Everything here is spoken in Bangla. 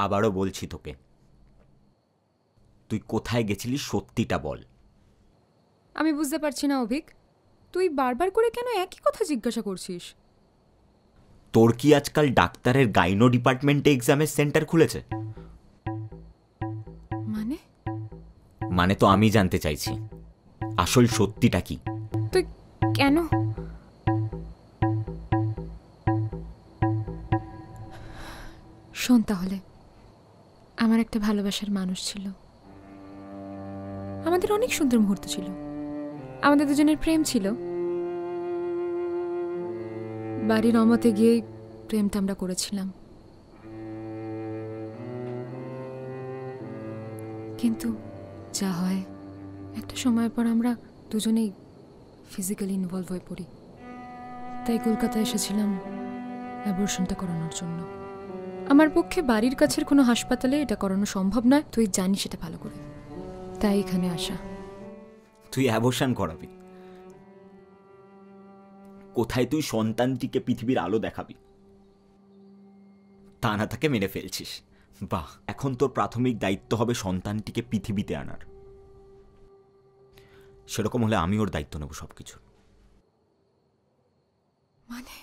আবারও বলছি তোকে, তুই কোথায় গেছিলি সত্যিটা বল। আমি বুঝতে পারছি না অভিক, তুই বারবার করে কেন একই কথা জিজ্ঞাসা করছিস? তোর কি আজকাল ডাক্তারের গাইনো ডিপার্টমেন্টে এক্সামের সেন্টার খুলেছে? মানে? মানে তো আমি জানতে চাইছি, আসল সত্যিটা কি? তুই কেন? শোন তাহলে, আমার একটা ভালোবাসার মানুষ ছিল, আমাদের অনেক সুন্দর মুহূর্ত ছিল, আমাদের দুজনের প্রেম ছিল। বাড়ির অমতে গিয়েই প্রেমটা আমরা করেছিলাম, কিন্তু যা হয় একটা সময় পর আমরা দুজনেই ফিজিক্যালি ইনভলভ হয়ে পড়ি। তাই কলকাতায় এসেছিলাম অ্যাবর্শনটা করানোর জন্য। আমার পক্ষে বাড়ির কাছের কোনো হাসপাতালে এটা করানো সম্ভব নয়, তুই জানিস সেটা ভালো করে, তাই এখানে আসা। তুই অ্যাবর্শন করাবি? কোথায় তুই সন্তানটিকে পৃথিবীর আলো দেখাবি? তা না তাকে মেরে ফেলছিস। বাহ, এখন তোর প্রাথমিক দায়িত্ব হবে সন্তানটিকে পৃথিবীতে আনার। সেরকম হলে আমি ওর দায়িত্ব নেব সবকিছু। মানে